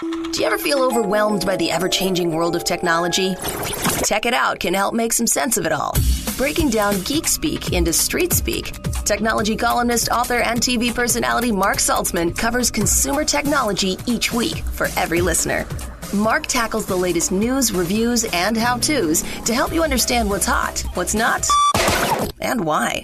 Do you ever feel overwhelmed by the ever-changing world of technology? Tech It Out can help make some sense of it all. Breaking down geek speak into street speak, technology columnist, author, and TV personality Mark Saltzman covers consumer technology each week for every listener. Mark tackles the latest news, reviews, and how-tos to help you understand what's hot, what's not, and why.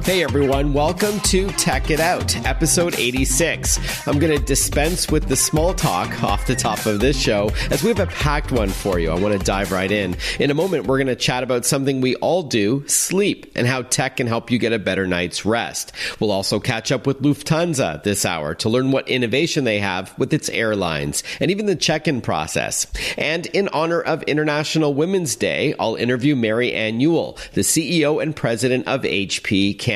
Hey everyone, welcome to Tech It Out, episode 86. I'm going to dispense with the small talk off the top of this show as we have a packed one for you. I want to dive right in. In a moment, we're going to chat about something we all do, sleep, and how tech can help you get a better night's rest. We'll also catch up with Lufthansa this hour to learn what innovation they have with its airlines and even the check-in process. And in honor of International Women's Day, I'll interview Mary Ann Yule, the CEO and president of HP Canada.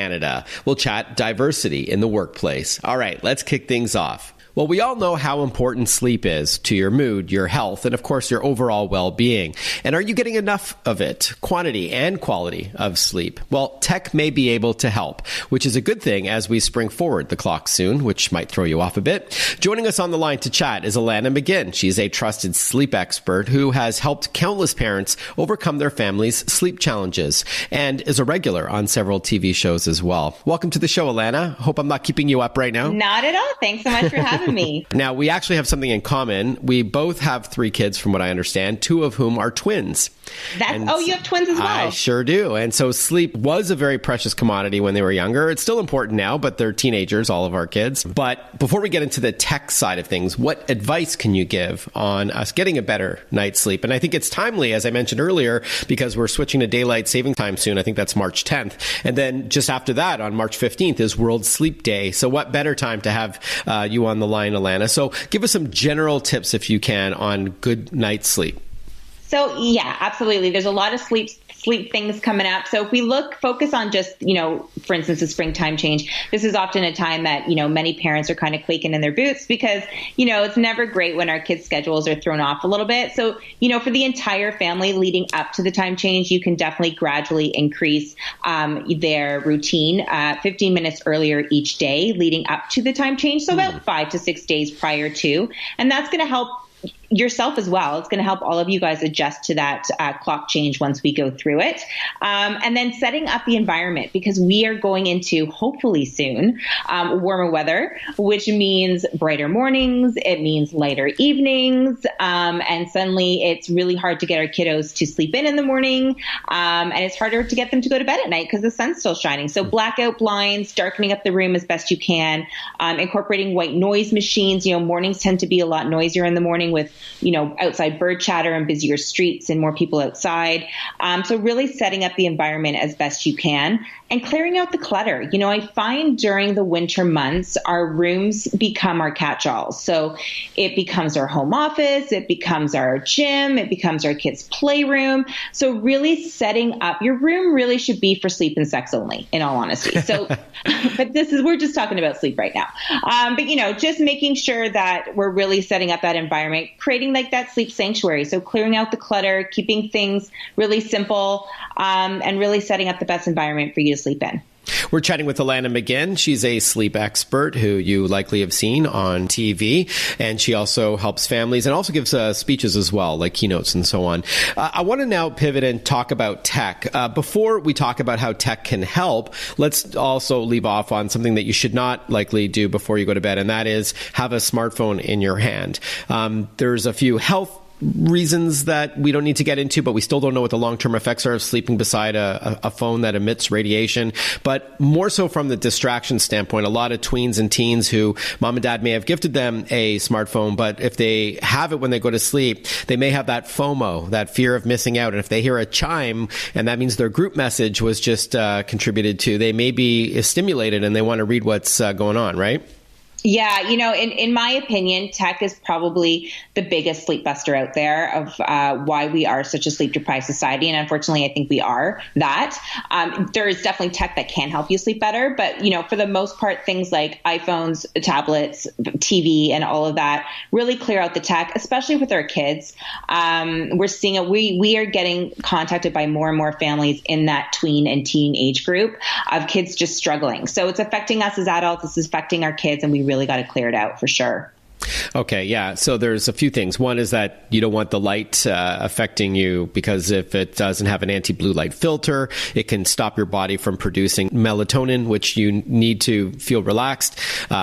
We'll chat diversity in the workplace. All right, let's kick things off. Well, we all know how important sleep is to your mood, your health, and of course, your overall well-being. And are you getting enough of it? Quantity and quality of sleep? Well, tech may be able to help, which is a good thing as we spring forward the clock soon, which might throw you off a bit. Joining us on the line to chat is Amanda McGinn. She's a trusted sleep expert who has helped countless parents overcome their families' sleep challenges and is a regular on several TV shows as well. Welcome to the show, Alana. Hope I'm not keeping you up right now. Not at all. Thanks so much for having me. Now, we actually have something in common. We both have 3 kids, from what I understand, 2 of whom are twins. You have twins as well. I sure do. And so sleep was a very precious commodity when they were younger. It's still important now, but they're teenagers, all of our kids. But before we get into the tech side of things, what advice can you give on us getting a better night's sleep? And I think it's timely, as I mentioned earlier, because we're switching to daylight saving time soon. I think that's March 10th. And then just after that, on March 15th, is World Sleep Day. So what better time to have you on the line, Alana? So give us some general tips, if you can, on good night's sleep. So yeah, absolutely. There's a lot of sleep things coming up. So if we focus on just, for instance, the springtime change, this is often a time that, many parents are kind of quaking in their boots because, it's never great when our kids' schedules are thrown off a little bit. So, for the entire family leading up to the time change, you can definitely gradually increase their routine 15 minutes earlier each day leading up to the time change. So about 5 to 6 days prior to, and that's going to help yourself as well. It's going to help all of you guys adjust to that clock change once we go through it. And then setting up the environment, because we are going into, hopefully soon, warmer weather, which means brighter mornings. It means lighter evenings. And suddenly it's really hard to get our kiddos to sleep in the morning. And it's harder to get them to go to bed at night because the sun's still shining. So blackout blinds, darkening up the room as best you can, incorporating white noise machines. Mornings tend to be a lot noisier in the morning with outside bird chatter and busier streets and more people outside. So really setting up the environment as best you can and clearing out the clutter. I find during the winter months, our rooms become our catch-alls. So it becomes our home office, it becomes our gym, it becomes our kids' playroom. So really setting up, your room really should be for sleep and sex only, in all honesty. So, but we're just talking about sleep right now. But just making sure that we're really setting up that environment, creating like that sleep sanctuary. So clearing out the clutter, keeping things really simple, and really setting up the best environment for you to sleep in. We're chatting with Amanda McGinn. She's a sleep expert who you likely have seen on TV, and she also helps families and also gives speeches as well, like keynotes and so on. I want to now pivot and talk about tech. Before we talk about how tech can help, let's also leave off on something that you should not likely do before you go to bed, and that is have a smartphone in your hand. There's a few health reasons that we don't need to get into, but we still don't know what the long-term effects are of sleeping beside a phone that emits radiation. But more so from the distraction standpoint, a lot of tweens and teens who mom and dad may have gifted them a smartphone, but if they have it when they go to sleep, they may have that FOMO, that fear of missing out. And if they hear a chime, and that means their group message was just contributed to, they may be stimulated and they want to read what's going on, right? Yeah, in my opinion, tech is probably the biggest sleep buster out there of why we are such a sleep deprived society. And unfortunately, I think we are that. There is definitely tech that can help you sleep better. But, for the most part, things like iPhones, tablets, TV, and all of that really clear out the tech, especially with our kids. We're seeing it. We are getting contacted by more and more families in that tween and teen age group of kids just struggling. So it's affecting us as adults. It's affecting our kids, and we really got to clear it out for sure. Okay, yeah. So there's a few things. One is that you don't want the light affecting you, because if it doesn't have an anti-blue light filter, it can stop your body from producing melatonin, which you need to feel relaxed.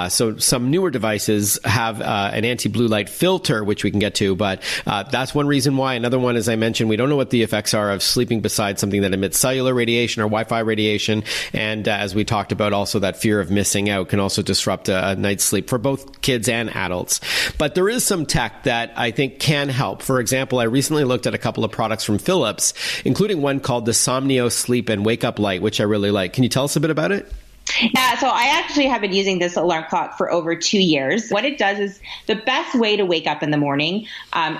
So some newer devices have an anti-blue light filter, which we can get to, but that's one reason why. Another one, as I mentioned, we don't know what the effects are of sleeping beside something that emits cellular radiation or Wi-Fi radiation. And as we talked about, also that fear of missing out can also disrupt a night's sleep for both kids and adults. But there is some tech that I think can help. For example, I recently looked at a couple of products from Philips, including one called the Somnio Sleep and Wake Up Light, which I really like. Can you tell us a bit about it? Yeah, so I actually have been using this alarm clock for over 2 years. What it does is the best way to wake up in the morning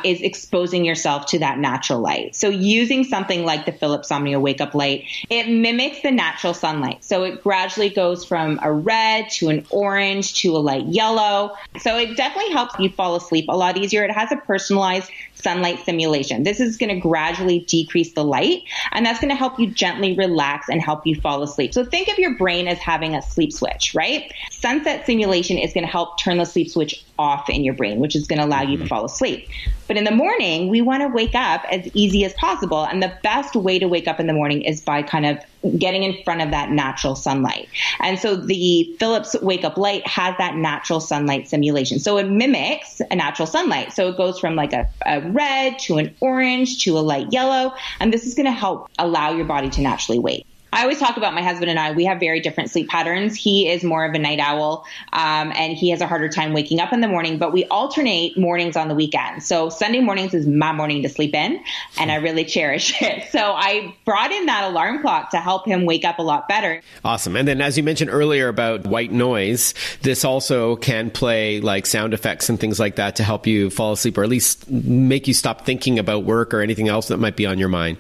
is exposing yourself to that natural light. So using something like the Philips Somnio Wake Up Light, it mimics the natural sunlight. So it gradually goes from a red to an orange to a light yellow. So it definitely helps you fall asleep a lot easier. It has a personalized sunlight simulation. This is going to gradually decrease the light, and that's going to help you gently relax and help you fall asleep. So think of your brain as having a sleep switch, right? Sunset simulation is going to help turn the sleep switch off in your brain, which is going to allow you to fall asleep. But in the morning, we want to wake up as easy as possible. And the best way to wake up in the morning is by kind of getting in front of that natural sunlight. And so the Philips Wake Up Light has that natural sunlight simulation. So it mimics a natural sunlight. So it goes from like a red to an orange to a light yellow. And this is going to help allow your body to naturally wake. I always talk about my husband and I. We have very different sleep patterns. He is more of a night owl, and he has a harder time waking up in the morning, but we alternate mornings on the weekend. So Sunday mornings is my morning to sleep in, and I really cherish it. So I brought in that alarm clock to help him wake up a lot better. Awesome. And then as you mentioned earlier about white noise, this also can play like sound effects and things like that to help you fall asleep, or at least make you stop thinking about work or anything else that might be on your mind.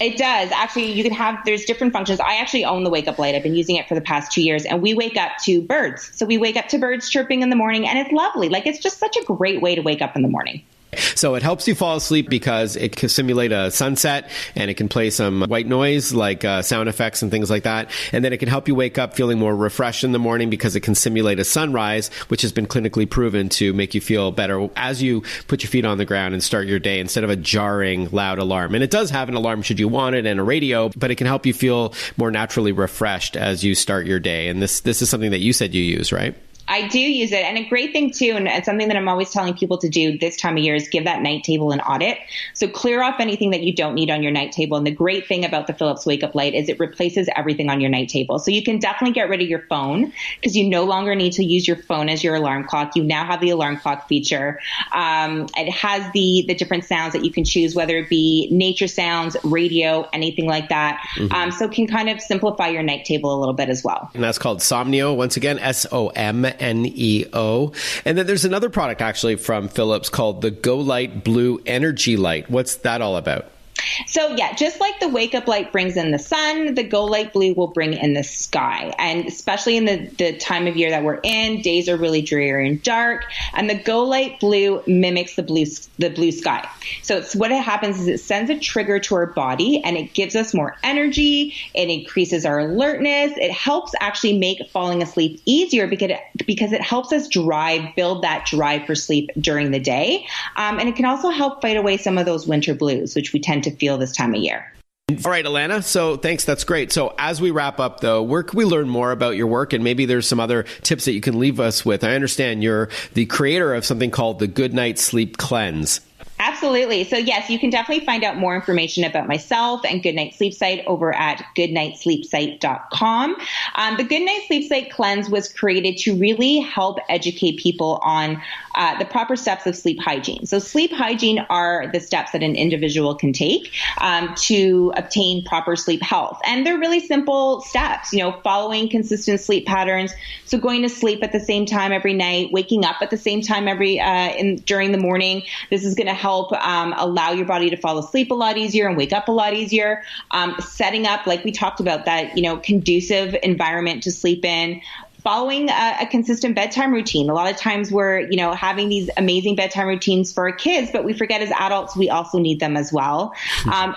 It does. Actually, there's different functions. I actually own the Wake Up Light. I've been using it for the past 2 years, and we wake up to birds. So we wake up to birds chirping in the morning, and it's lovely. Like, it's just such a great way to wake up in the morning. So it helps you fall asleep because it can simulate a sunset, and it can play some white noise like sound effects and things like that. And then it can help you wake up feeling more refreshed in the morning because it can simulate a sunrise, which has been clinically proven to make you feel better as you put your feet on the ground and start your day instead of a jarring, loud alarm. And it does have an alarm should you want it and a radio, but it can help you feel more naturally refreshed as you start your day. And this is something that you said you use, right? I do use it. And a great thing too, and something that I'm always telling people to do this time of year, is give that night table an audit. So clear off anything that you don't need on your night table. And the great thing about the Philips Wake Up Light is it replaces everything on your night table. So you can definitely get rid of your phone, because you no longer need to use your phone as your alarm clock. You now have the alarm clock feature. It has the different sounds that you can choose, whether it be nature sounds, radio, anything like that. So it can kind of simplify your night table a little bit as well. And that's called Somnio, once again, SOMNEO. And then there's another product actually from Philips called the Go Light Blue Energy Light. What's that all about? So yeah, just like the Wake Up Light brings in the sun, the Go Light Blue will bring in the sky. And especially in the time of year that we're in, days are really dreary and dark. And the Go Light Blue mimics the blue sky. So what happens is it sends a trigger to our body, and it gives us more energy. It increases our alertness. It helps actually make falling asleep easier because it helps us build that drive for sleep during the day. And it can also help fight away some of those winter blues, which we tend to feel this time of year. All right, Alana. So thanks. That's great. So as we wrap up, though, where can we learn more about your work? And maybe there's some other tips that you can leave us with. I understand you're the creator of something called the Good Night Sleep Cleanse. Absolutely. So yes, you can definitely find out more information about myself and Goodnight Sleep Site over at goodnightsleepsite.com. The Goodnight Sleep Site Cleanse was created to really help educate people on the proper steps of sleep hygiene. So sleep hygiene are the steps that an individual can take to obtain proper sleep health. And they're really simple steps, following consistent sleep patterns. So going to sleep at the same time every night, waking up at the same time during the morning. This is going to help allow your body to fall asleep a lot easier and wake up a lot easier. Setting up, like we talked about, that conducive environment to sleep in. Following a consistent bedtime routine. A lot of times we're, having these amazing bedtime routines for our kids, but we forget as adults we also need them as well.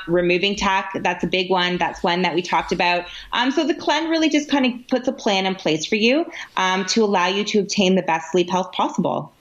Removing tech, that's a big one. That's one that we talked about. So the cleanse really just kind of puts a plan in place for you to allow you to obtain the best sleep health possible.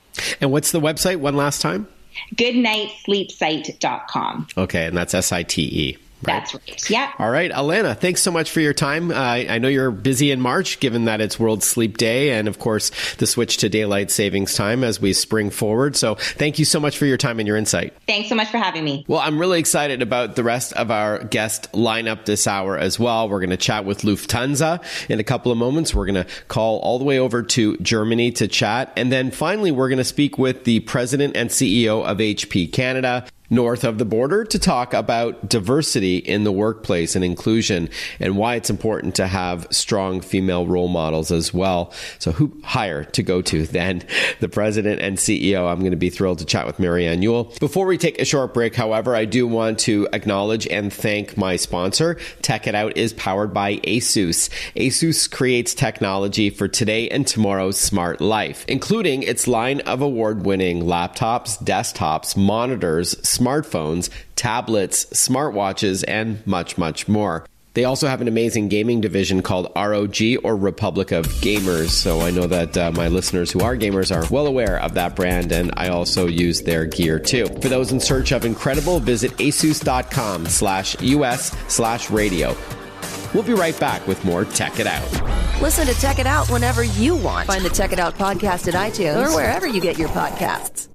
And what's the website one last time? goodnightsleepsite.com. Okay, and that's SITE. Right? That's right. Yeah. All right, Alana, thanks so much for your time. I know you're busy in March, given that it's World Sleep Day and, of course, the switch to daylight savings time as we spring forward. So thank you so much for your time and your insight. Thanks so much for having me. Well, I'm really excited about the rest of our guest lineup this hour as well. We're going to chat with Lufthansa in a couple of moments. We're going to call all the way over to Germany to chat. And then finally, we're going to speak with the president and CEO of HP Canada, north of the border, to talk about diversity in the workplace and inclusion and why it's important to have strong female role models as well. So who higher to go to than the president and CEO? I'm going to be thrilled to chat with Mary Ann Yule. Before we take a short break, however, I do want to acknowledge and thank my sponsor. Tech It Out is powered by ASUS. ASUS creates technology for today and tomorrow's smart life, including its line of award-winning laptops, desktops, monitors, smartphones, tablets, smartwatches, and much, much more. They also have an amazing gaming division called ROG, or Republic of Gamers. So I know that my listeners who are gamers are well aware of that brand, and I also use their gear too. For those in search of incredible, visit asus.com/US/radio. We'll be right back with more Tech It Out. Listen to Tech It Out whenever you want. Find the Tech It Out podcast at iTunes or wherever you get your podcasts.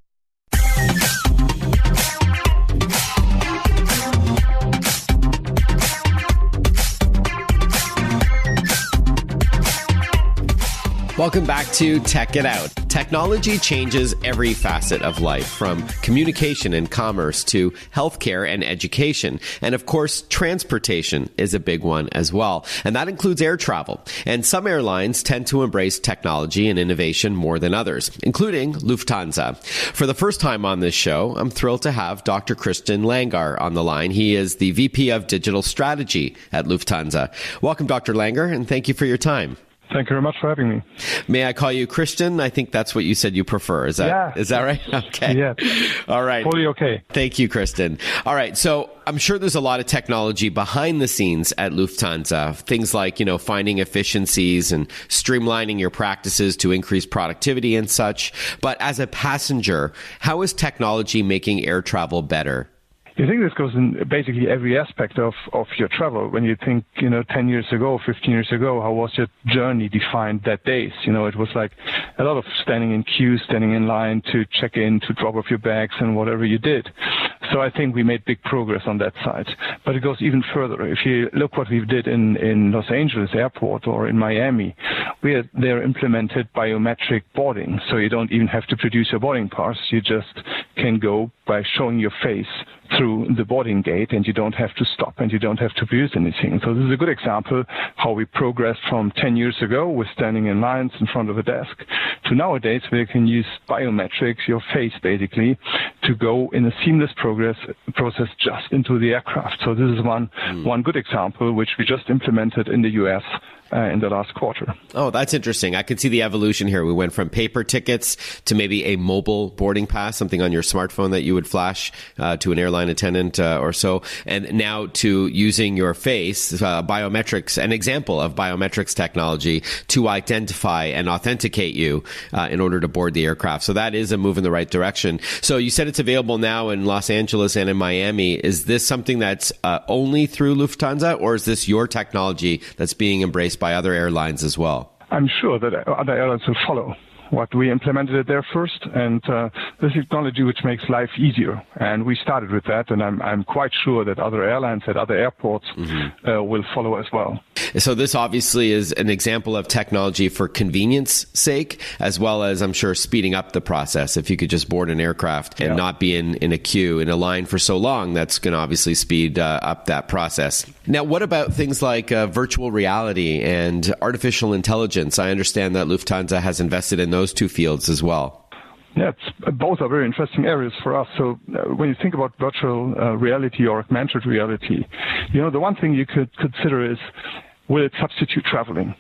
Welcome back to Tech It Out. Technology changes every facet of life, from communication and commerce to healthcare and education. And of course, transportation is a big one as well. And that includes air travel. And some airlines tend to embrace technology and innovation more than others, including Lufthansa. For the first time on this show, I'm thrilled to have Dr. Christian Langer on the line. He is the VP of Digital Strategy at Lufthansa. Welcome, Dr. Langer, and thank you for your time. Thank you very much for having me. May I call you Christian? I think that's what you said you prefer. Is that right? Okay. Yes. All right. Fully okay. Thank you, Kristen. All right. So I'm sure there's a lot of technology behind the scenes at Lufthansa. Things like, finding efficiencies and streamlining your practices to increase productivity and such. But as a passenger, how is technology making air travel better? I think this goes in basically every aspect of your travel. When you think, 10 years ago, 15 years ago, how was your journey defined that days? It was like a lot of standing in queues, standing in line to check in, to drop off your bags and whatever you did. So I think we made big progress on that side. But it goes even further. If you look what we did in Los Angeles airport or in Miami, they're implemented biometric boarding. So you don't even have to produce your boarding pass. You just can go by showing your face through the boarding gate, and you don't have to stop and you don't have to produce anything. So this is a good example how we progressed from 10 years ago with standing in lines in front of a desk to nowadays where you can use biometrics, your face basically, to go in a seamless process just into the aircraft. So this is one good example which we just implemented in the US in the last quarter. Oh, that's interesting. I could see the evolution here. We went from paper tickets to maybe a mobile boarding pass, something on your smartphone that you would flash to an airline attendant or so, and now to using your face, biometrics, an example of biometrics technology to identify and authenticate you in order to board the aircraft. So that is a move in the right direction. So you said it's available now in Los Angeles and in Miami. Is this something that's only through Lufthansa, or is this your technology that's being embraced by other airlines as well? I'm sure that other airlines will follow. What we implemented it there first, and this technology which makes life easier. And we started with that, and I'm quite sure that other airlines at other airports will follow as well. So this obviously is an example of technology for convenience sake, as well as, I'm sure, speeding up the process. If you could just board an aircraft and not be in a queue, in a line for so long, that's going to obviously speed up that process. Now, what about things like virtual reality and artificial intelligence? I understand that Lufthansa has invested in those two fields as well. Yeah, both are very interesting areas for us. So when you think about virtual reality or augmented reality, the one thing you could consider is, will it substitute traveling?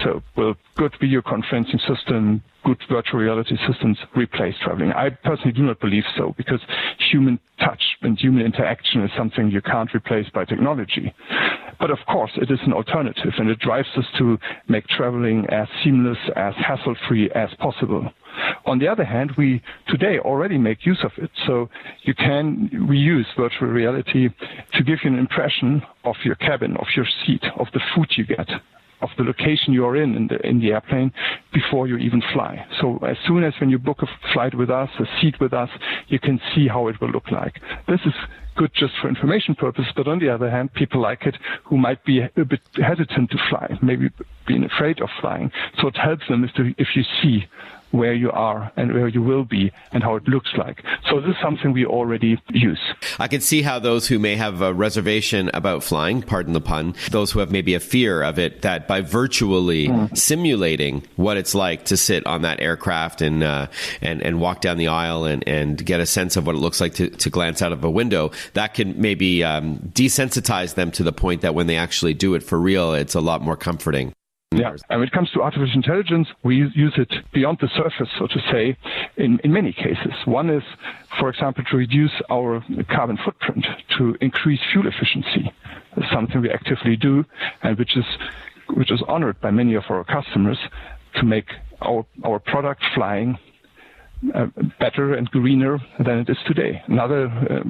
So will good video conferencing system, good virtual reality systems replace traveling? I personally do not believe so, because human touch and human interaction is something you can't replace by technology. But of course, it is an alternative, and it drives us to make traveling as seamless, as hassle-free as possible. On the other hand, we today already make use of it. So we use virtual reality to give you an impression of your cabin, of your seat, of the food you get, of the location you are in the airplane before you even fly. So as soon as when you book a flight with us, a seat with us, you can see how it will look like. This is good just for information purposes, but on the other hand, people like it who might be a bit hesitant to fly, maybe being afraid of flying. So it helps them if you see where you are and where you will be and how it looks like. So this is something we already use. I can see how those who may have a reservation about flying, pardon the pun, those who have maybe a fear of it, that by virtually simulating what it's like to sit on that aircraft and walk down the aisle and get a sense of what it looks like to glance out of a window, that can maybe desensitize them to the point that when they actually do it for real, it's a lot more comforting. Yeah, and when it comes to artificial intelligence, we use it beyond the surface, so to say, in many cases. One is, for example, to reduce our carbon footprint, to increase fuel efficiency. That's something we actively do, and which is honored by many of our customers, to make our product flying better and greener than it is today. Another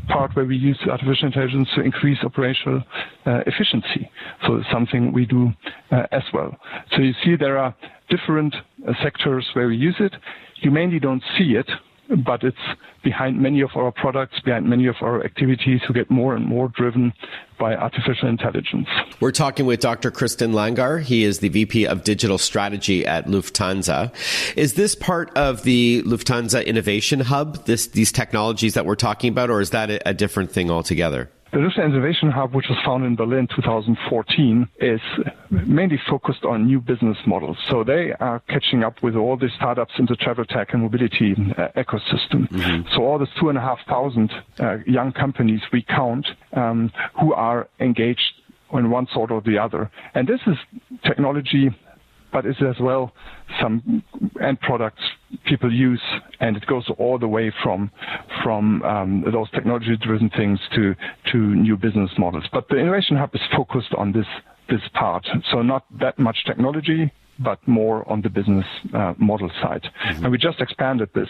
part where we use artificial intelligence to increase operational efficiency. So it's something we do as well. So you see there are different sectors where we use it. You mainly don't see it, but it's behind many of our products, behind many of our activities who get more and more driven by artificial intelligence. We're talking with Dr. Christian Langar. He is the VP of Digital Strategy at Lufthansa. Is this part of the Lufthansa Innovation Hub, these technologies that we're talking about, or is that a different thing altogether? The Lufthansa Innovation Hub, which was founded in Berlin 2014, is mainly focused on new business models. So they are catching up with all the startups in the travel tech and mobility ecosystem. Mm-hmm. So all the 2,500 young companies we count who are engaged in one sort or the other. And this is technology, but it's as well some end products people use, and it goes all the way from those technology-driven things to new business models. But the Innovation Hub is focused on this part, so not that much technology, but more on the business model side. Mm-hmm. And we just expanded this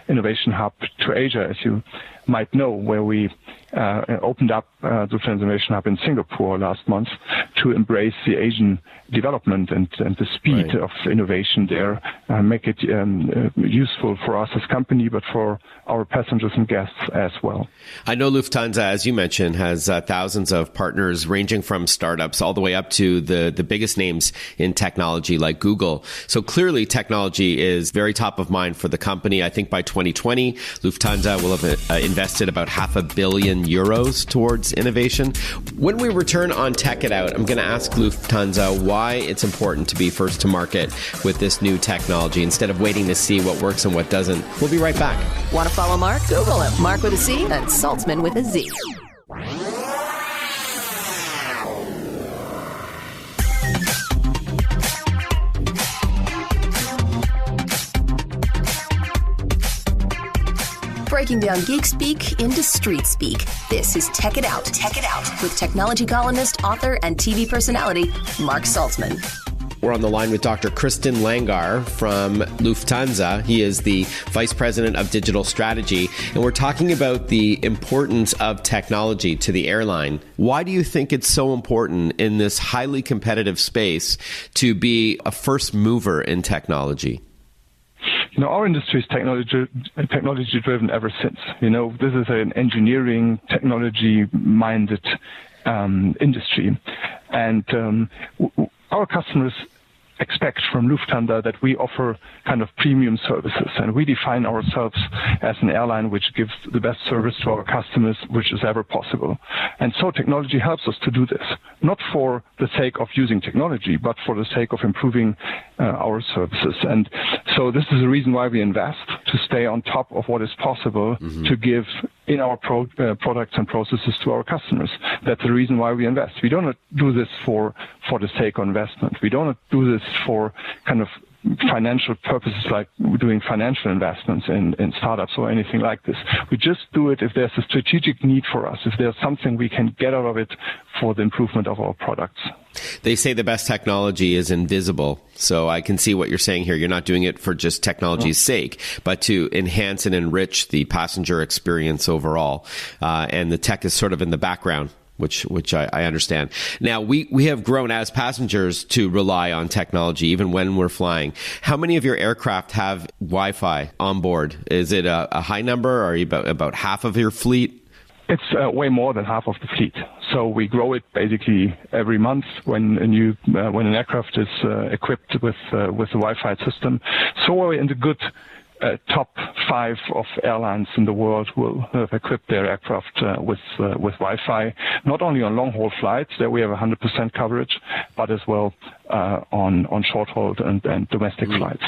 Innovation Hub to Asia, as you might know, where we opened up the Innovation Hub in Singapore last month to embrace the Asian development and the speed of innovation there, make it useful for us as a company, but for our passengers and guests as well. I know Lufthansa, as you mentioned, has thousands of partners ranging from startups all the way up to the biggest names in technology like Google. So clearly technology is very top of mind for the company. I think by 2020, Lufthansa will have invested about €500 million towards innovation. When we return on Tech It Out, I'm going to ask Lufthansa why it's important to be first to market with this new technology instead of waiting to see what works and what doesn't. We'll be right back. Want to follow Mark? Google him. Mark with a C and Saltzman with a Z. Breaking down geek speak into street speak. This is Tech It Out. Tech It Out with technology columnist, author, and TV personality Mark Saltzman. We're on the line with Dr. Christian Langar from Lufthansa. He is the Vice President of Digital Strategy, and we're talking about the importance of technology to the airline. Why do you think it's so important in this highly competitive space to be a first mover in technology? You know, our industry is technology-driven ever since. You know, this is an engineering, technology-minded industry. And our customers expect from Lufthansa that we offer kind of premium services, and we define ourselves as an airline which gives the best service to our customers, which is ever possible. And so technology helps us to do this, not for the sake of using technology, but for the sake of improving our services. And so this is the reason why we invest, to stay on top of what is possible to give in our products and processes to our customers. That's the reason why we invest. We don't do this for the sake of investment. We don't do this for kind of financial purposes like doing financial investments in startups or anything like this. We just do it if there's a strategic need for us, if there's something we can get out of it for the improvement of our products. They say the best technology is invisible. So I can see what you're saying here. You're not doing it for just technology's sake, but to enhance and enrich the passenger experience overall. And the tech is sort of in the background, which I understand. Now, we have grown as passengers to rely on technology, even when we're flying. How many of your aircraft have Wi-Fi on board? Is it a high number? Are you about half of your fleet? It's way more than half of the fleet. So we grow it basically every month when an aircraft is equipped with the Wi-Fi system. So we're in the good top 5 of airlines in the world will have equipped their aircraft with Wi-Fi, not only on long-haul flights, there we have 100% coverage, but as well on short-haul and domestic flights.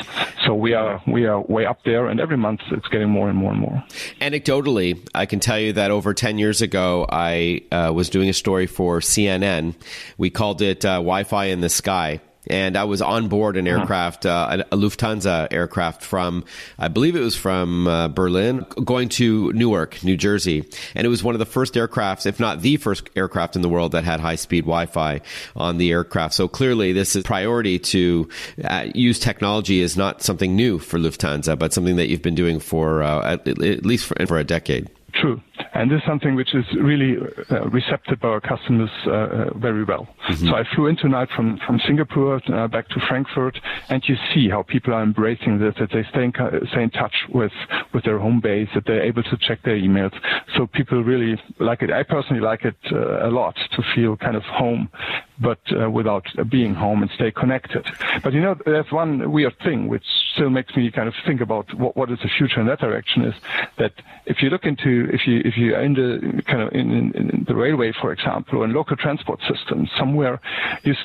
So we are way up there, and every month it's getting more and more and more. Anecdotally, I can tell you that over 10 years ago, I was doing a story for CNN. We called it Wi-Fi in the Sky. And I was on board an aircraft, a Lufthansa aircraft from, I believe it was from Berlin, going to Newark, New Jersey. And it was one of the first aircrafts, if not the first aircraft in the world that had high-speed Wi-Fi on the aircraft. So clearly this is priority to use technology is not something new for Lufthansa, but something that you've been doing for at least for a decade. True. And this is something which is really receptive by our customers very well. Mm-hmm. So I flew in tonight from Singapore back to Frankfurt, and you see how people are embracing this, that they stay in touch with their home base, that they're able to check their emails. So people really like it. I personally like it a lot, to feel kind of home, but without being home, and stay connected. But there's one weird thing which still makes me kind of think about what is the future in that direction, is that if you look into, if you are in the kind of in the railway, for example, or in local transport systems somewhere,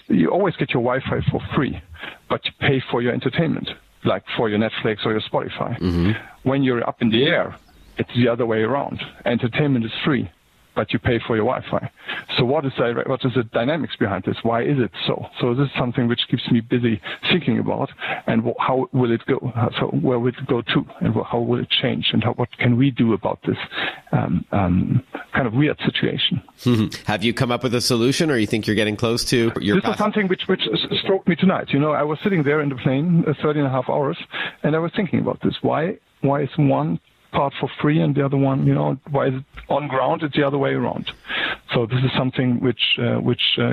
you always get your Wi-Fi for free, but you pay for your entertainment, like for your Netflix or your Spotify. Mm-hmm. When you're up in the air, it's the other way around. Entertainment is free, but you pay for your Wi-Fi. So what is the dynamics behind this? Why is it so? So this is something which keeps me busy thinking about, and how will it go? So where will it go to, and how will it change, and what can we do about this kind of weird situation? Mm-hmm. Have you come up with a solution, or you think you're getting close to your... This is something which struck me tonight. I was sitting there in the plane 30.5 hours, and I was thinking about this. Why is one part for free and the other one, why is it on ground? It's the other way around. So this is something which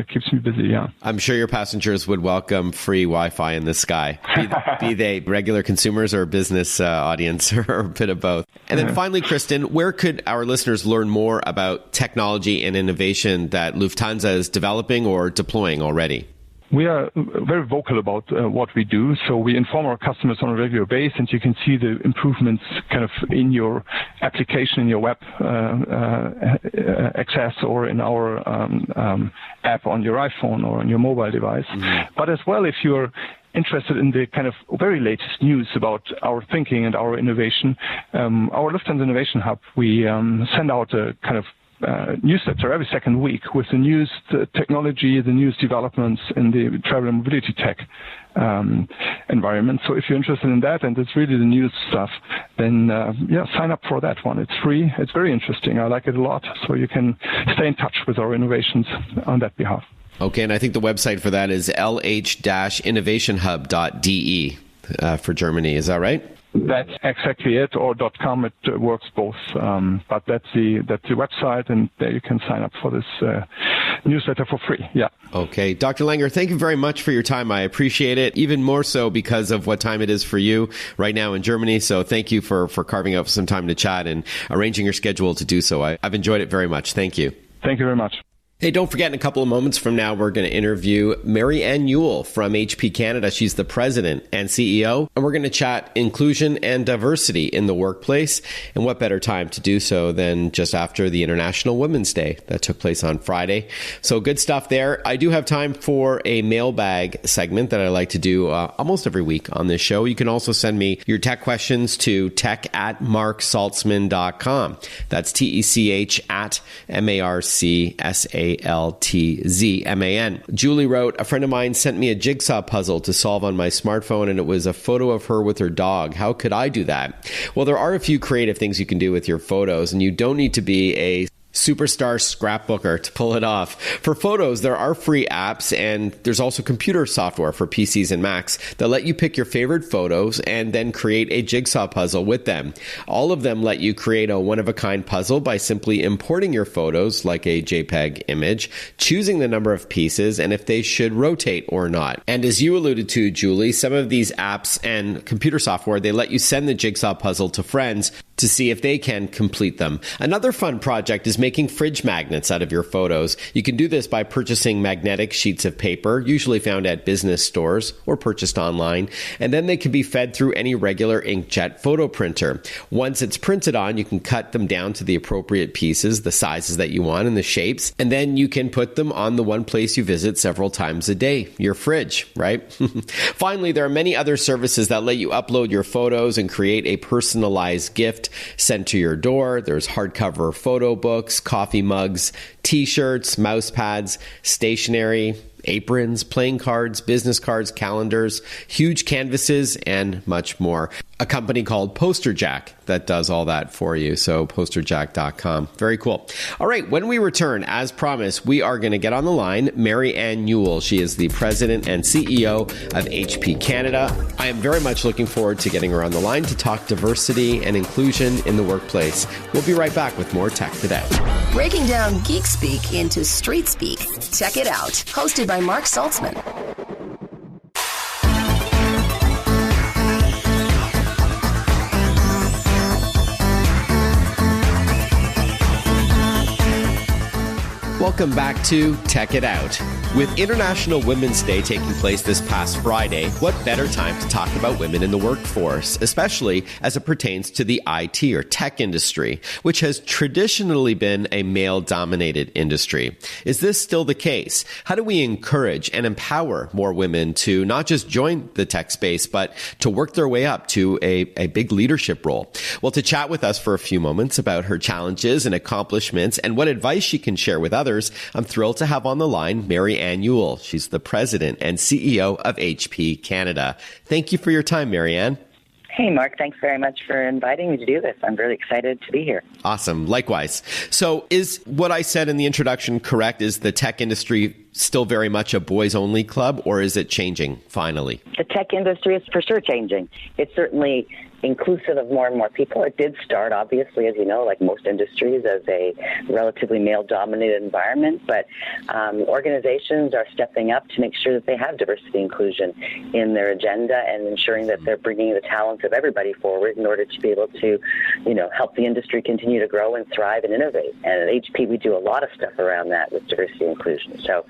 keeps me busy, yeah. I'm sure your passengers would welcome free Wi-Fi in the sky, be they regular consumers or business audience, or a bit of both. And then finally, Kristen, where could our listeners learn more about technology and innovation that Lufthansa is developing or deploying already? We are very vocal about what we do, so we inform our customers on a regular basis, and you can see the improvements kind of in your application, in your web access, or in our app on your iPhone or on your mobile device. Mm-hmm. But as well, if you're interested in the kind of very latest news about our thinking and our innovation, our Lufthansa Innovation Hub, we send out a kind of newsletter every second week with the news, the technology, the news developments in the travel and mobility tech environment. So if you're interested in that, and it's really the news stuff, then sign up for that one. It's free. It's very interesting. I like it a lot. So you can stay in touch with our innovations on that behalf. Okay, and I think the website for that is lh-innovationhub.de for Germany. Is that right? That's exactly it, or .com. It works both, but that's the website, and there you can sign up for this newsletter for free. Yeah. Okay, Dr. Langer, thank you very much for your time. I appreciate it, even more so because of what time it is for you right now in Germany. So thank you for carving out some time to chat and arranging your schedule to do so. I've enjoyed it very much. Thank you. Thank you very much. Hey, don't forget, in a couple of moments from now, we're going to interview Mary Ann Yule from HP Canada. She's the president and CEO, and we're going to chat inclusion and diversity in the workplace. And what better time to do so than just after the International Women's Day that took place on Friday. So good stuff there. I do have time for a mailbag segment that I like to do almost every week on this show. You can also send me your tech questions to tech@marksaltzman.com. That's TECH@MARCSALTZMAN. Julie wrote, a friend of mine sent me a jigsaw puzzle to solve on my smartphone, and it was a photo of her with her dog. How could I do that? Well, there are a few creative things you can do with your photos, and you don't need to be a superstar scrapbooker to pull it off. For photos, there are free apps, and there's also computer software for PCs and Macs that let you pick your favorite photos and then create a jigsaw puzzle with them. All of them let you create a one-of-a-kind puzzle by simply importing your photos, like a JPEG image, choosing the number of pieces, and if they should rotate or not. And as you alluded to, Julie, some of these apps and computer software, they let you send the jigsaw puzzle to friends to see if they can complete them. Another fun project is making fridge magnets out of your photos. You can do this by purchasing magnetic sheets of paper, usually found at business stores or purchased online, and then they can be fed through any regular inkjet photo printer. Once it's printed on, you can cut them down to the appropriate pieces, the sizes that you want and the shapes, and then you can put them on the one place you visit several times a day, your fridge, right? Finally, there are many other services that let you upload your photos and create a personalized gift sent to your door. There's hardcover photo books, coffee mugs, t-shirts, mouse pads, stationery, aprons, playing cards, business cards, calendars, huge canvases, and much more. A company called PosterJack that does all that for you. So posterjack.com. Very cool. All right. When we return, as promised, we are going to get on the line Mary Ann Yule. She is the president and CEO of HP Canada. I am very much looking forward to getting her on the line to talk diversity and inclusion in the workplace. We'll be right back with more Tech Today. Breaking down geek speak into street speak. Check it out. Hosted by Mark Saltzman. Welcome back to Tech It Out. With International Women's Day taking place this past Friday, what better time to talk about women in the workforce, especially as it pertains to the IT or tech industry, which has traditionally been a male-dominated industry. Is this still the case? How do we encourage and empower more women to not just join the tech space, but to work their way up to a big leadership role? Well, to chat with us for a few moments about her challenges and accomplishments and what advice she can share with others, I'm thrilled to have on the line Mary Ann Yule. She's the president and CEO of HP Canada. Thank you for your time, Mary Ann. Hey, Mark. Thanks very much for inviting me to do this. I'm really excited to be here. Awesome. Likewise. So is what I said in the introduction correct? Is the tech industry still very much a boys-only club, or is it changing finally? The tech industry is for sure changing. It's certainly inclusive of more and more people. It did start, obviously, as you know, like most industries, as a relatively male-dominated environment, but organizations are stepping up to make sure that they have diversity inclusion in their agenda and ensuring that they're bringing the talents of everybody forward in order to be able to, help the industry continue to grow and thrive and innovate. And at HP, we do a lot of stuff around that with diversity inclusion. So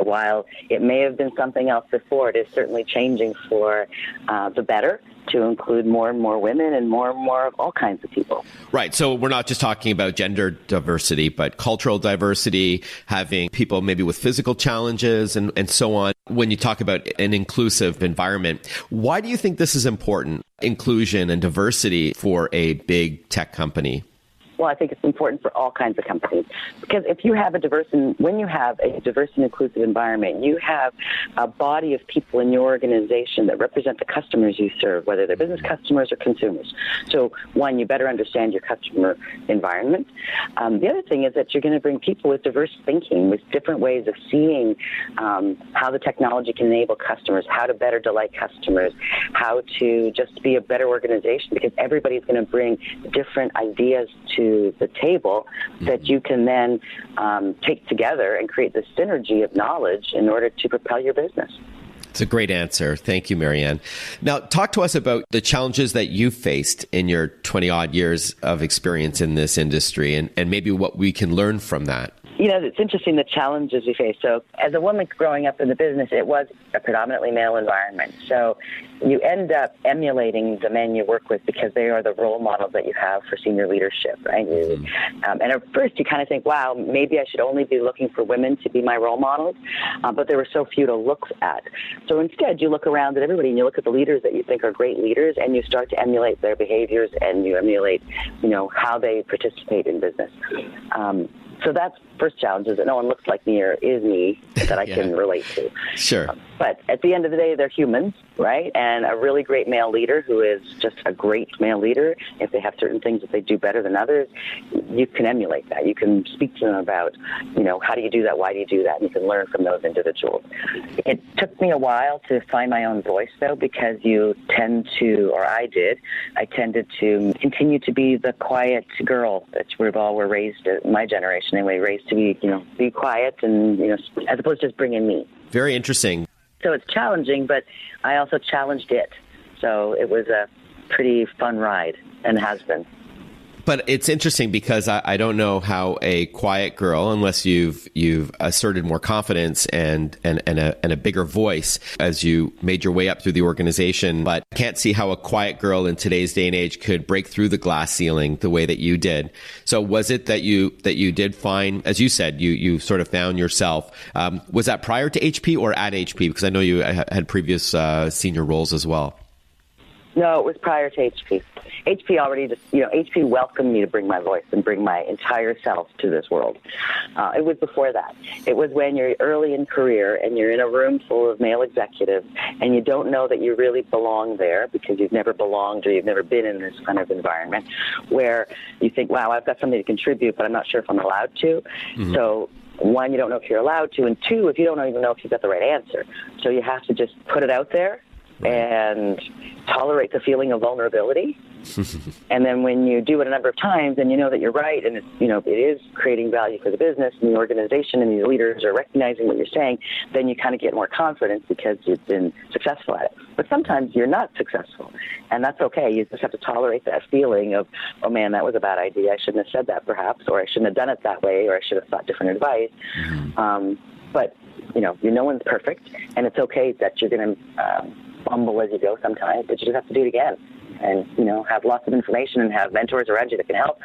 while it may have been something else before, it is certainly changing for the better, to include more and more women and more of all kinds of people. Right. So we're not just talking about gender diversity, but cultural diversity, having people maybe with physical challenges and so on. When you talk about an inclusive environment, why do you think this is important, inclusion and diversity for a big tech company? Well, I think it's important for all kinds of companies, because if you have when you have a diverse and inclusive environment, you have a body of people in your organization that represent the customers you serve, whether they're business customers or consumers. So, one, you better understand your customer environment. The other thing is that you're going to bring people with diverse thinking, with different ways of seeing how the technology can enable customers, how to better delight customers, how to just be a better organization, because everybody's going to bring different ideas to the table that you can then take together and create this synergy of knowledge in order to propel your business. It's a great answer. Thank you, Mary Ann. Now, talk to us about the challenges that you faced in your 20-odd years of experience in this industry and maybe what we can learn from that. It's interesting, the challenges we face. So as a woman growing up in the business, it was a predominantly male environment. So you end up emulating the men you work with because they are the role models that you have for senior leadership, right? And at first you kind of think, wow, maybe I should only be looking for women to be my role models. But there were so few to look at. So instead you look around at everybody and you look at the leaders that you think are great leaders and you start to emulate their behaviors and you emulate, how they participate in business. So that's first challenge, is that no one looks like me or is me that I can relate to. Sure. But at the end of the day, they're humans, right? And a really great male leader who is just a great male leader, if they have certain things that they do better than others, you can emulate that. You can speak to them about, how do you do that? Why do you do that? And you can learn from those individuals. It took me a while to find my own voice, though, because you tend to, or I tended to continue to be the quiet girl that we all were raised, my generation anyway, raised to be quiet and, as opposed to just bringing me. Very interesting. So it's challenging, but I also challenged it. So it was a pretty fun ride, and has been. But it's interesting because I don't know how a quiet girl, unless you've asserted more confidence and a bigger voice as you made your way up through the organization, but I can't see how a quiet girl in today's day and age could break through the glass ceiling the way that you did. So was it that you did find, as you said, you sort of found yourself? Was that prior to HP or at HP? Because I know you had previous senior roles as well. No, it was prior to HP. HP already HP welcomed me to bring my voice and bring my entire self to this world. It was before that. It was when you're early in career and you're in a room full of male executives and you don't know that you really belong there because you've never belonged or you've never been in this kind of environment where you think, wow, I've got something to contribute, but I'm not sure if I'm allowed to. Mm-hmm. So one, you don't know if you're allowed to, and two, if you don't even know if you've got the right answer. So you have to just put it out there and tolerate the feeling of vulnerability. And then when you do it a number of times and you know that you're right and it's, it is creating value for the business and the organization and the leaders are recognizing what you're saying, then you kind of get more confidence because you've been successful at it. But sometimes you're not successful, and that's okay. You just have to tolerate that feeling of, oh man, that was a bad idea. I shouldn't have said that perhaps, or I shouldn't have done it that way, or I should have sought different advice. Mm-hmm. But, no one's perfect, and it's okay that you're going to fumble as you go sometimes, but you just have to do it again. And, have lots of information and have mentors around you that can help.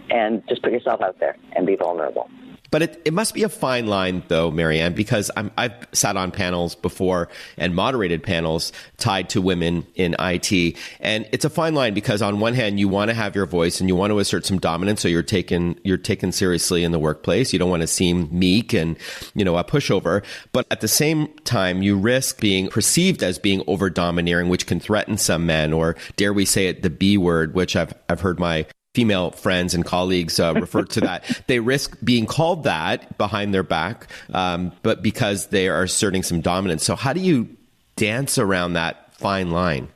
And just put yourself out there and be vulnerable. But it must be a fine line, though, Mary Ann, because I've sat on panels before and moderated panels tied to women in IT. And it's a fine line because on one hand, you want to have your voice and you want to assert some dominance. So you're taken seriously in the workplace. You don't want to seem meek and, a pushover. But at the same time, you risk being perceived as being over domineering, which can threaten some men, or dare we say it, the B word, which I've heard my female friends and colleagues refer to that. They risk being called that behind their back, but because they are asserting some dominance. So how do you dance around that fine line?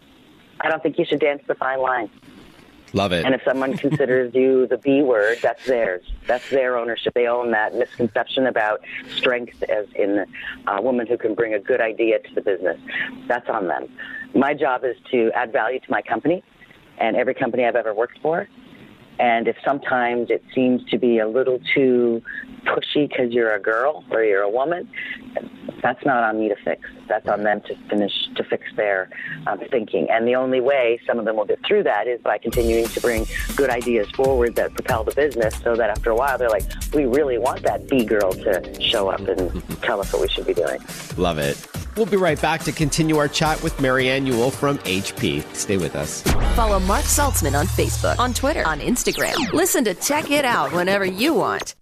I don't think you should dance the fine line. Love it. And if someone considers you the B word, that's theirs. That's their ownership. They own that misconception about strength as in a woman who can bring a good idea to the business. That's on them. My job is to add value to my company and every company I've ever worked for. And if sometimes it seems to be a little too pushy because you're a girl or you're a woman, that's not on me to fix. That's on them to fix their thinking. And the only way some of them will get through that is by continuing to bring good ideas forward that propel the business so that after a while they're like, we really want that B girl to show up and tell us what we should be doing. Love it. We'll be right back to continue our chat with Mary Ann Yule from HP. Stay with us. Follow Mark Saltzman on Facebook, on Twitter, on Instagram. Listen to Check It Out whenever you want.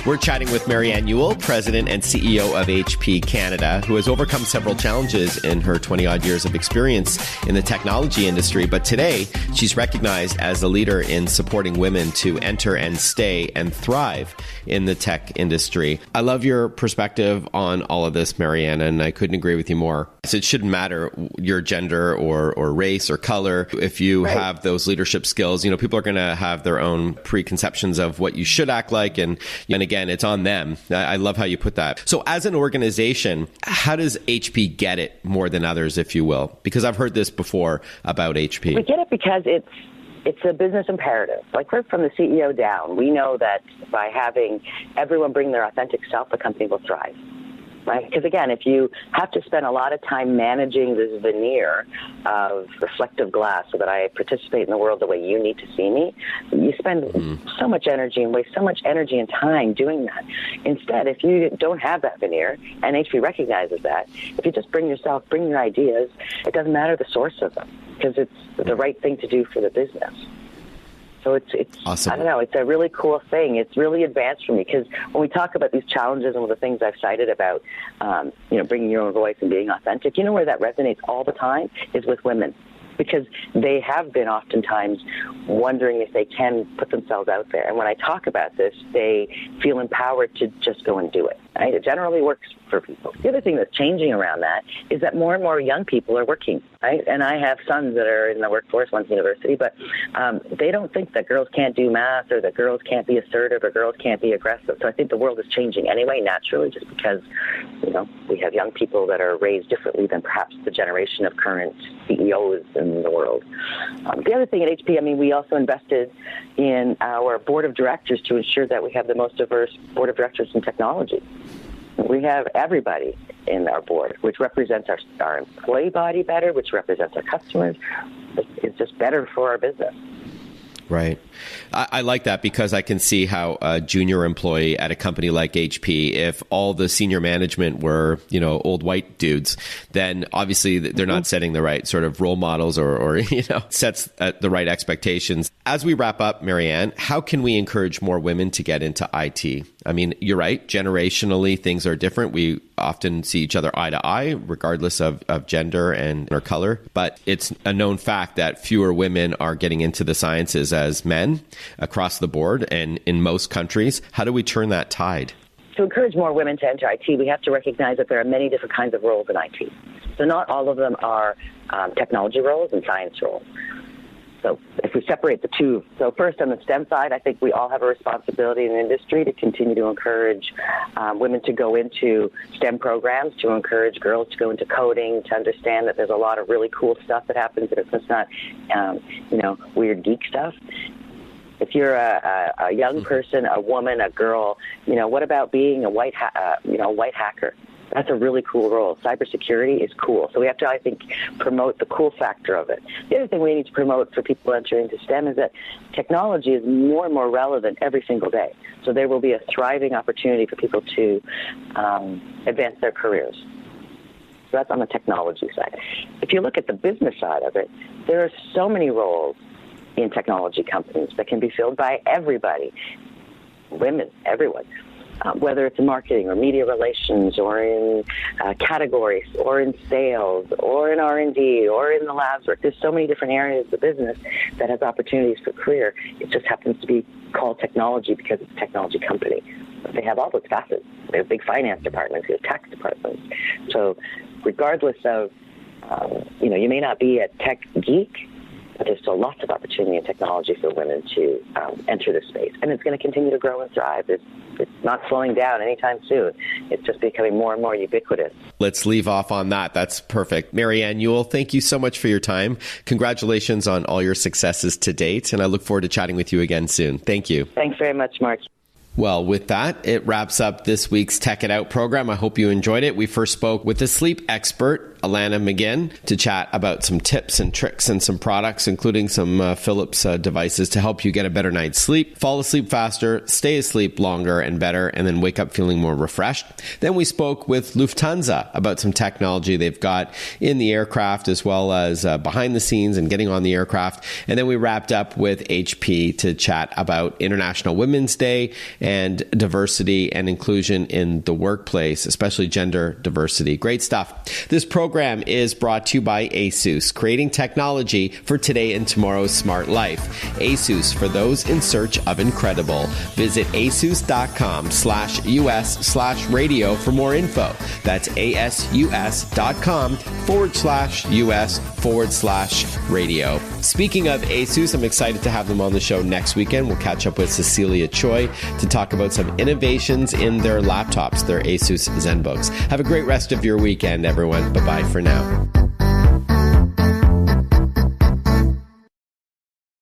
We're chatting with Mary Ann Yule, President and CEO of HP Canada, who has overcome several challenges in her 20-odd years of experience in the technology industry. But today, she's recognized as a leader in supporting women to enter and stay and thrive in the tech industry. I love your perspective on all of this, Mary Ann, and I couldn't agree with you more. So it shouldn't matter your gender or race or color. If you have those leadership skills, people are going to have their own preconceptions of what you should act like. And again, it's on them. I love how you put that. So as an organization, how does HP get it more than others, if you will? Because I've heard this before about HP. We get it because it's a business imperative. Like from the CEO down, we know that by having everyone bring their authentic self, the company will thrive. right? Because again, if you have to spend a lot of time managing this veneer of reflective glass so that I participate in the world the way you need to see me, you spend so much energy and waste so much energy and time doing that. Instead, if you don't have that veneer, and HP recognizes that, if you just bring your ideas, it doesn't matter the source of them, because it's the right thing to do for the business. So it's awesome. I don't know, it's a really cool thing. It's really advanced for me, because when we talk about these challenges and the things I've cited about, bringing your own voice and being authentic, you know where that resonates all the time is with women, because they have been oftentimes wondering if they can put themselves out there. And when I talk about this, they feel empowered to just go and do it. Right? It generally works for people. The other thing that's changing around that is that more and more young people are working. Right? And I have sons that are in the workforce, one's in university, but they don't think that girls can't do math or that girls can't be assertive or girls can't be aggressive. So I think the world is changing anyway, naturally, just because, we have young people that are raised differently than perhaps the generation of current CEOs in the world. The other thing at HP, we also invested in our board of directors to ensure that we have the most diverse board of directors in technology. We have everybody in our board, which represents our employee body better, which represents our customers. It's just better for our business. Right. I like that, because I can see how a junior employee at a company like HP, if all the senior management were, old white dudes, then obviously they're not setting the right sort of role models or sets the right expectations. As we wrap up, Mary Ann, how can we encourage more women to get into IT? You're right. Generationally, things are different. We often see each other eye to eye, regardless of gender and or color. But it's a known fact that fewer women are getting into the sciences as men across the board and in most countries. How do we turn that tide? To encourage more women to enter IT, we have to recognize that there are many different kinds of roles in IT. So not all of them are technology roles and science roles. So if we separate the two, so first on the STEM side, I think we all have a responsibility in the industry to continue to encourage women to go into STEM programs, to encourage girls to go into coding, to understand that there's a lot of really cool stuff that happens, and it's just not, weird geek stuff. If you're a young person, a woman, a girl, what about being a white hacker? That's a really cool role. Cybersecurity is cool. So we have to, I think, promote the cool factor of it. The other thing we need to promote for people entering into STEM is that technology is more and more relevant every single day. So there will be a thriving opportunity for people to advance their careers. So that's on the technology side. If you look at the business side of it, there are so many roles in technology companies that can be filled by everybody, women, everyone. Whether it's in marketing or media relations or in categories or in sales or in R&D or in the labs work. There's so many different areas of the business that has opportunities for career. It just happens to be called technology because it's a technology company. But they have all those facets. They have big finance departments, they have tax departments. So regardless of, you may not be a tech geek, but there's still lots of opportunity in technology for women to enter this space. And it's going to continue to grow and thrive. It's not slowing down anytime soon. It's just becoming more and more ubiquitous. Let's leave off on that. That's perfect. Mary Ann Yule, thank you so much for your time. Congratulations on all your successes to date. And I look forward to chatting with you again soon. Thank you. Thanks very much, Mark. Well, with that, it wraps up this week's Tech It Out program. I hope you enjoyed it. We first spoke with the sleep expert, Amanda McGinn, to chat about some tips and tricks and some products, including some Philips devices to help you get a better night's sleep, fall asleep faster, stay asleep longer and better, and then wake up feeling more refreshed. Then we spoke with Lufthansa about some technology they've got in the aircraft as well as behind the scenes and getting on the aircraft. And then we wrapped up with HP to chat about International Women's Day and diversity and inclusion in the workplace, especially gender diversity. Great stuff. This program is brought to you by ASUS, creating technology for today and tomorrow's smart life. ASUS, for those in search of incredible. Visit asus.com/US/radio for more info. That's asus.com/US/radio. Speaking of ASUS, I'm excited to have them on the show next weekend. We'll catch up with Cecilia Choi to talk about some innovations in their laptops, their ASUS ZenBooks. Have a great rest of your weekend, everyone. Bye-bye for now.